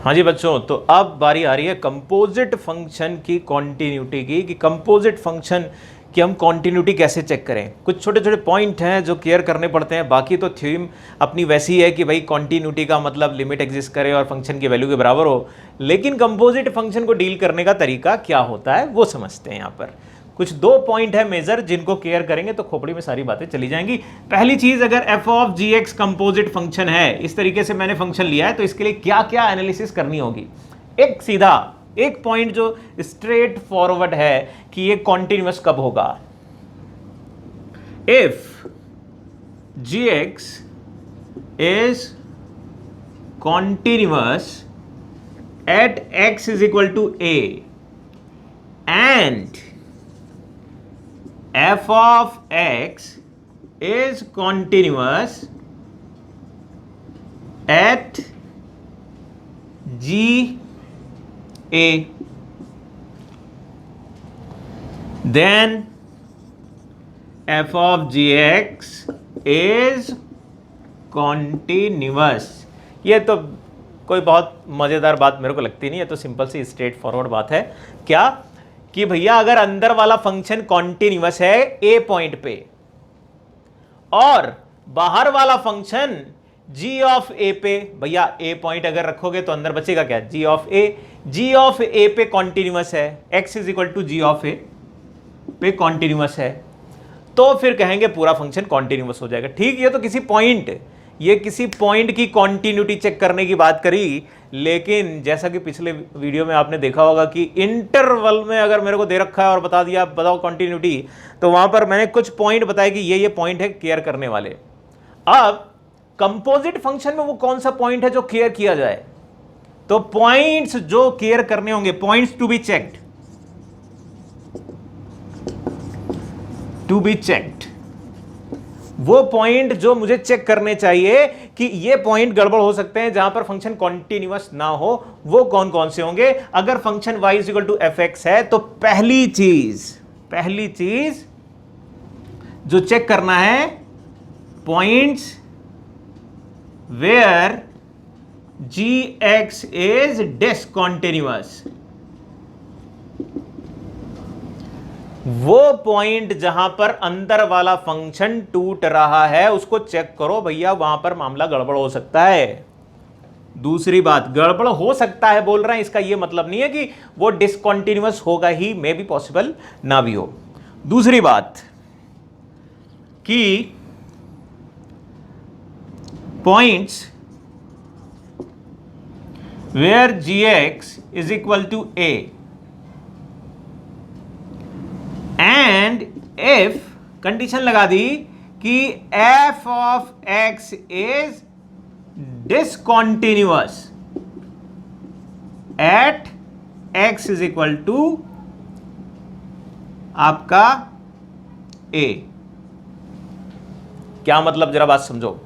हाँ जी बच्चों, तो अब बारी आ रही है कंपोजिट फंक्शन की कॉन्टिन्यूटी की, कि कंपोजिट फंक्शन की हम कॉन्टिन्यूटी कैसे चेक करें। कुछ छोटे छोटे पॉइंट हैं जो केयर करने पड़ते हैं, बाकी तो थ्योरम अपनी वैसी है कि भाई कॉन्टिन्यूटी का मतलब लिमिट एग्जिस्ट करे और फंक्शन की वैल्यू के बराबर हो, लेकिन कंपोजिट फंक्शन को डील करने का तरीका क्या होता है वो समझते हैं। यहाँ पर कुछ दो पॉइंट है मेजर जिनको केयर करेंगे तो खोपड़ी में सारी बातें चली जाएंगी। पहली चीज, अगर f of g x composite function है, इस तरीके से मैंने फंक्शन लिया है, तो इसके लिए क्या क्या एनालिसिस करनी होगी। एक सीधा एक पॉइंट जो स्ट्रेट फॉरवर्ड है कि ये कॉन्टिन्यूअस कब होगा। If g x is continuous at x is equal to a and f of x is continuous at g a, then f of gx is continuous। ये तो कोई बहुत मजेदार बात मेरे को लगती नहीं है, तो सिंपल सी स्ट्रेट फॉरवर्ड बात है। क्या कि भैया अगर अंदर वाला फंक्शन कॉन्टिन्यूअस है ए पॉइंट पे और बाहर वाला फंक्शन g ऑफ ए पे, भैया ए पॉइंट अगर रखोगे तो अंदर बचेगा क्या, g ऑफ ए पे कॉन्टिन्यूअस है, x is equal to g of a पे कॉन्टिन्यूअस है, तो फिर कहेंगे पूरा फंक्शन कॉन्टिन्यूअस हो जाएगा। ठीक, ये किसी पॉइंट की कॉन्टिन्यूटी चेक करने की बात करी, लेकिन जैसा कि पिछले वीडियो में आपने देखा होगा कि इंटरवल में अगर मेरे को दे रखा है और बता दिया बताओ कॉन्टिन्यूटी, तो वहां पर मैंने कुछ पॉइंट बताए कि ये पॉइंट है केयर करने वाले। अब कंपोजिट फंक्शन में वो कौन सा पॉइंट है जो केयर किया जाए, तो पॉइंट्स जो केयर करने होंगे, पॉइंट्स टू बी चेक्ड, वो पॉइंट जो मुझे चेक करने चाहिए कि ये पॉइंट गड़बड़ हो सकते हैं जहां पर फंक्शन कॉन्टिन्यूअस ना हो, वो कौन कौन से होंगे। अगर function y is equal to f x है, तो पहली चीज जो चेक करना है, points where g x is discontinuous, वो पॉइंट जहां पर अंदर वाला फंक्शन टूट रहा है उसको चेक करो भैया, वहां पर मामला गड़बड़ हो सकता है। दूसरी बात, गड़बड़ हो सकता है बोल रहे हैं, इसका यह मतलब नहीं है कि वो डिसकॉन्टिन्यूअस होगा ही, मे बी पॉसिबल ना भी हो। दूसरी बात कि points where g x is equal to a and if condition लगा दी कि f of x is discontinuous at x is equal to आपका a। क्या मतलब, जरा बात समझो।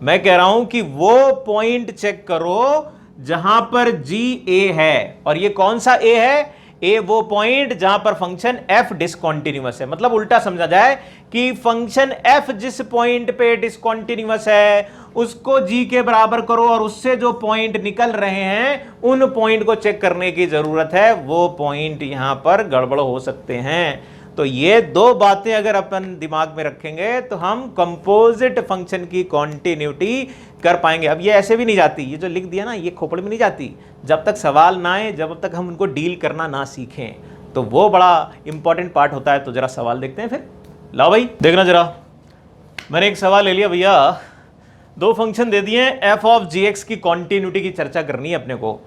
मैं कह रहा हूं कि वो पॉइंट चेक करो जहां पर g a है, और ये कौन सा a है, ए वो पॉइंट जहां पर फंक्शन f डिसकॉन्टिन्यूअस है। मतलब उल्टा समझा जाए कि फंक्शन f जिस पॉइंट पे डिसकॉन्टिन्यूअस है उसको g के बराबर करो, और उससे जो पॉइंट निकल रहे हैं उन पॉइंट को चेक करने की जरूरत है, वो पॉइंट यहां पर गड़बड़ हो सकते हैं। तो ये दो बातें अगर अपन दिमाग में रखेंगे तो हम कंपोजिट फंक्शन की कॉन्टिन्यूटी कर पाएंगे। अब ये ऐसे भी नहीं जाती, ये जो लिख दिया ना, ये खोपड़ी में नहीं जाती जब तक सवाल ना आए, जब तक हम उनको डील करना ना सीखें, तो वो बड़ा इंपॉर्टेंट पार्ट होता है। तो जरा सवाल देखते हैं फिर। लाओ भाई देखना जरा, मैंने एक सवाल ले लिया भैया, दो फंक्शन दे दिए, एफ ऑफ जी एक्स की कॉन्टिन्यूटी की चर्चा करनी है अपने को,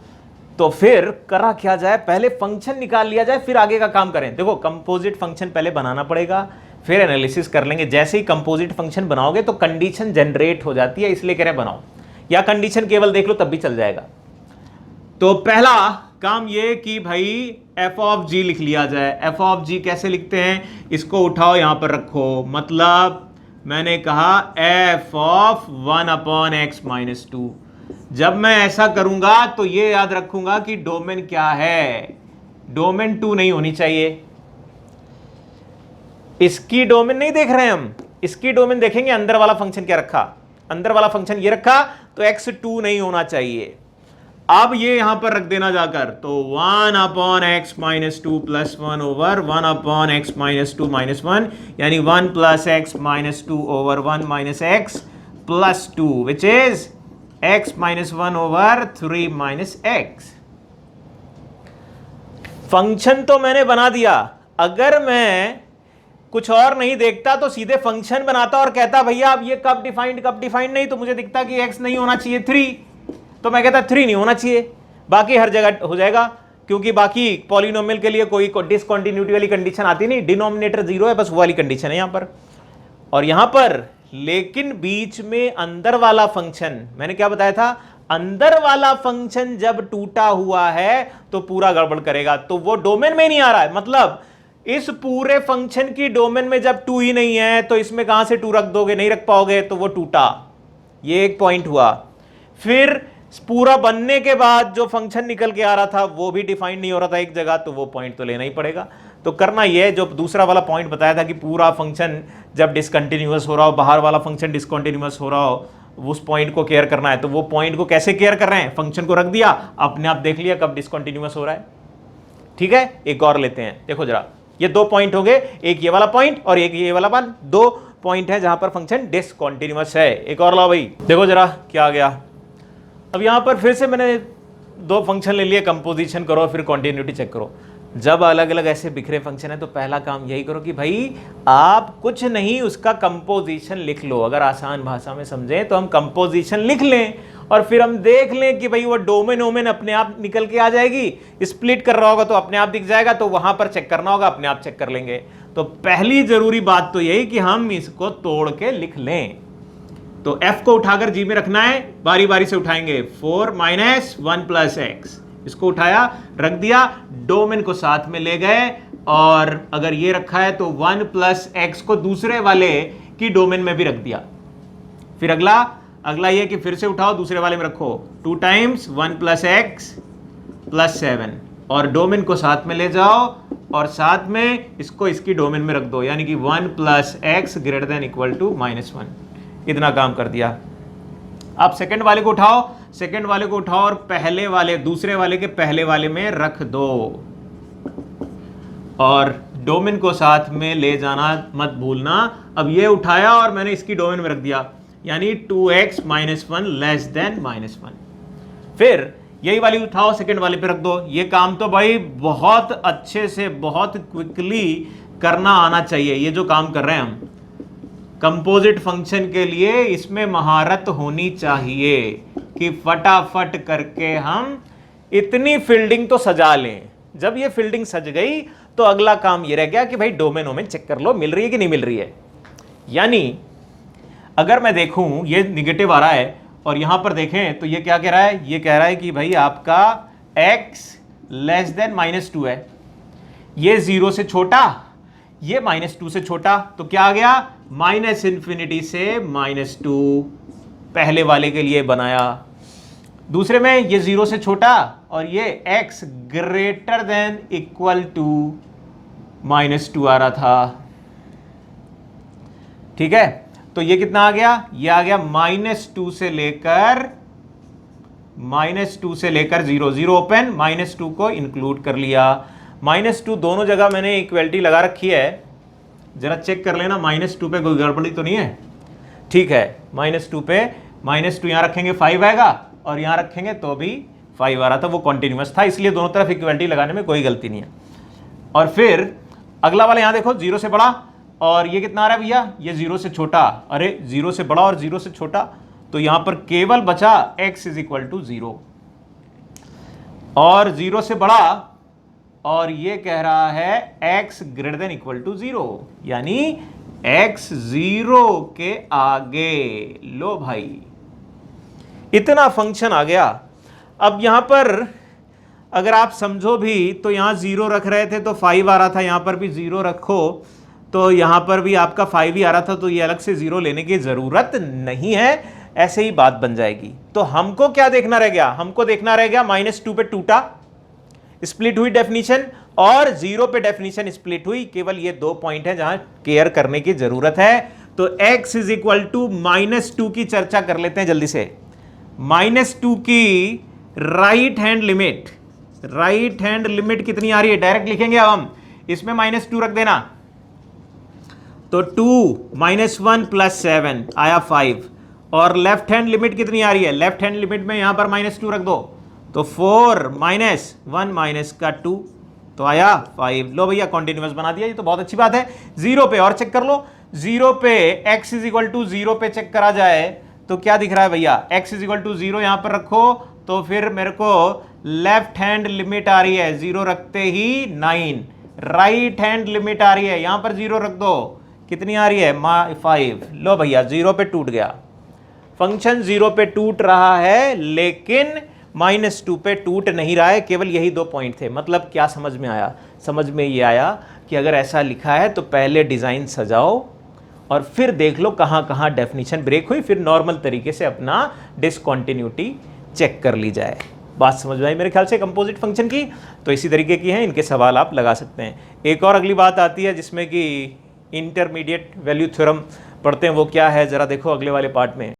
तो फिर करा क्या जाए, पहले फंक्शन निकाल लिया जाए फिर आगे का काम करें। देखो कंपोजिट फंक्शन पहले बनाना पड़ेगा, फिर एनालिसिस कर लेंगे। जैसे ही कंपोजिट फंक्शन बनाओगे तो कंडीशन जनरेट हो जाती है, इसलिए कह रहे हैं बनाओ, या कंडीशन केवल देख लो तब भी चल जाएगा। तो पहला काम ये कि भाई एफ ऑफ जी लिख लिया जाए। एफ ऑफ जी कैसे लिखते हैं, इसको उठाओ यहां पर रखो, मतलब मैंने कहा एफ ऑफ 1/x-2। जब मैं ऐसा करूंगा तो ये याद रखूंगा कि डोमेन क्या है, डोमेन 2 नहीं होनी चाहिए। इसकी डोमेन नहीं देख रहे हैं हम, इसकी डोमेन देखेंगे, अंदर वाला फंक्शन क्या रखा, अंदर वाला फंक्शन ये रखा, तो x2 नहीं होना चाहिए। अब ये यहां पर रख देना जाकर, तो 1/x - 2 + 1 ओवर 1/x - 2 - 1, यानी 1 + x - 2 over 1 - x + 2 which is x - 1 over 3 - x। Function तो मैंने बना दिया, अगर मैं कुछ और नहीं देखता तो सीधे फंक्शन बनाता और कहता भैया अब ये कब डिफाइंड नहीं, तो मुझे दिखता कि x नहीं होना चाहिए 3, तो मैं कहता 3 नहीं होना चाहिए, बाकी हर जगह हो जाएगा, क्योंकि बाकी पॉलिनोमियल के लिए कोई डिसकंटिन्यूटी वाली कंडीशन आती नहीं, डिनोमिनेटर 0 है, बस वो वाली कंडीशन है यहां पर और यहां पर। लेकिन बीच में अंदर वाला फंक्शन, मैंने क्या बताया था, अंदर वाला फंक्शन जब टूटा हुआ है तो पूरा गड़बड़ करेगा, तो वो डोमेन में नहीं आ रहा है, मतलब इस पूरे फंक्शन की डोमेन में जब 2 ही नहीं है तो इसमें कहां से 2 रख दोगे, नहीं रख पाओगे, तो वो टूटा, ये एक पॉइंट हुआ। फिर पूरा बनने के बाद जो फंक्शन निकल के आ रहा था वो भी डिफाइंड नहीं हो रहा था एक जगह, तो वो पॉइंट तो लेना ही पड़ेगा। तो करना ये जो दूसरा वाला पॉइंट बताया था कि पूरा फंक्शन जब डिसकंटिन्यूअस हो रहा हो, बाहर वाला फंक्शन डिसकंटिन्यूअस हो रहा हो, उस पॉइंट को केयर करना है। तो वो पॉइंट को कैसे केयर कर रहे हैं, फंक्शन को रख दिया, अपने आप देख लिया कब डिसकंटिन्यूअस हो रहा है। ठीक है, एक और लेते हैं, देखो जरा, ये 2 पॉइंट हो गए, एक ये वाला पॉइंट और एक ये वाला पॉइंट, 2 पॉइंट है जहां पर फंक्शन डिसकंटिन्यूअस है। एक और लाओ भाई, देखो जरा क्या आ गया। अब यहां पर फिर से मैंने 2 फंक्शन ले लिए, कंपोजिशन करो फिर कॉन्टिन्यूटी चेक करो। जब अलग अलग ऐसे बिखरे फंक्शन है तो पहला काम यही करो कि भाई आप कुछ नहीं, उसका कंपोजिशन लिख लो। अगर आसान भाषा में समझें तो हम कंपोजिशन लिख लें और फिर हम देख लें कि भाई वो डोमेन अपने आप निकल के आ जाएगी, स्प्लिट कर रहा होगा तो अपने आप दिख जाएगा, तो वहां पर चेक करना होगा, अपने आप चेक कर लेंगे। तो पहली जरूरी बात तो यही कि हम इसको तोड़ के लिख लें। तो f को उठाकर g में रखना है, बारी बारी से उठाएंगे। 4 - 1 + x, इसको उठाया रख दिया, डोमेन को साथ में ले गए, और अगर ये रखा है तो 1 + x को दूसरे वाले की डोमेन में भी रख दिया। फिर अगला ये कि फिर से उठाओ, दूसरे वाले में रखो, 2 × 1 + x + 7, और डोमेन को साथ में ले जाओ और साथ में इसको इसकी डोमेन में रख दो, यानी कि 1 + x > -1। इतना काम कर दिया। अब सेकंड वाले को उठाओ और पहले वाले, दूसरे वाले के पहले वाले में रख दो, और डोमेन को साथ में ले जाना मत भूलना। अब ये उठाया और मैंने इसकी डोमेन में रख दिया, यानी 2x - 1 <-1। फिर यही वाली उठाओ, सेकंड वाले पे रख दो। ये काम तो भाई बहुत अच्छे से, बहुत क्विकली करना आना चाहिए। ये जो काम कर रहे हैं हम कंपोजिट फंक्शन के लिए, इसमें महारत होनी चाहिए कि फटाफट करके हम इतनी फील्डिंग तो सजा लें। जब ये फील्डिंग सज गई तो अगला काम ये रह गया कि भाई डोमेन चेक कर लो, मिल रही है कि नहीं मिल रही है। यानी अगर मैं देखूं ये निगेटिव आ रहा है और यहां पर देखें तो ये क्या कह रहा है, ये कह रहा है कि भाई आपका x <-2 है, ये 0 से छोटा, ये -2 से छोटा, तो क्या आ गया, -∞ से -2 पहले वाले के लिए बनाया। दूसरे में ये 0 से छोटा और ये x > -2 आ रहा था। ठीक है, तो ये कितना आ गया, ये आ गया -2 से लेकर 0 ओपन, -2 को इंक्लूड कर लिया। -2 दोनों जगह मैंने इक्वलिटी लगा रखी है, जरा चेक कर लेना -2 पे कोई गड़बड़ी तो नहीं है। ठीक है, -2 पे, -2 यहां रखेंगे 5 आएगा और यहां रखेंगे तो भी 5 आ रहा था, वो कॉन्टिन्यूअस था, इसलिए दोनों तरफ इक्वलिटी लगाने में कोई गलती नहीं है। और फिर अगला वाला यहां देखो, 0 से बड़ा, और ये कितना आ रहा है भैया, ये 0 से छोटा। अरे 0 से बड़ा और 0 से छोटा, तो यहां पर केवल बचा x = 0 और 0 से बड़ा, और ये कह रहा है x > 0, यानी x 0 के आगे। लो भाई, इतना फंक्शन आ गया। अब यहां पर अगर आप समझो भी तो यहां 0 रख रहे थे तो 5 आ रहा था, यहां पर भी 0 रखो तो यहां पर भी आपका 5 ही आ रहा था, तो ये अलग से 0 लेने की जरूरत नहीं है, ऐसे ही बात बन जाएगी। तो हमको क्या देखना रह गया, हमको देखना रह गया -2 पे टूटा, स्प्लिट हुई डेफिनेशन, और 0 पे डेफिनेशन स्प्लिट हुई। केवल ये 2 पॉइंट है जहां केयर करने की जरूरत है। तो x = -2 की चर्चा कर लेते हैं जल्दी से। -2 की राइट हैंड लिमिट कितनी आ रही है, डायरेक्ट लिखेंगे अब हम, इसमें -2 रख देना, तो 2 -1 + 7 आया 5, और लेफ्ट हैंड लिमिट कितनी आ रही है, लेफ्ट हैंड लिमिट में यहां पर -2 रख दो, तो 4 -1 - 2 तो आया 5। लो भैया कॉन्टिन्यूअस बना दिया, ये तो बहुत अच्छी बात है। 0 पे और चेक कर लो, 0 पे x = 0 पे चेक करा जाए तो क्या दिख रहा है भैया, x = 0 यहां पर रखो, तो फिर मेरे को लेफ्ट हैंड लिमिट आ रही है 0 रखते ही 9, राइट हैंड लिमिट आ रही है यहां पर 0 रख दो, कितनी आ रही है 5। लो भैया 0 पे टूट गया, फंक्शन 0 पे टूट रहा है लेकिन -2 पे टूट नहीं रहा है, केवल यही 2 पॉइंट थे। मतलब क्या समझ में आया, समझ में ये आया कि अगर ऐसा लिखा है तो पहले डिजाइन सजाओ और फिर देख लो कहां कहां डेफिनेशन ब्रेक हुई, फिर नॉर्मल तरीके से अपना डिसकंटिन्यूटी चेक कर ली जाए। बात समझ में आई मेरे ख्याल से कंपोजिट फंक्शन की। तो इसी तरीके की है, इनके सवाल आप लगा सकते हैं। एक और अगली बात आती है जिसमें कि इंटरमीडिएट वैल्यू थ्योरम पढ़ते हैं, वो क्या है जरा देखो अगले वाले पार्ट में।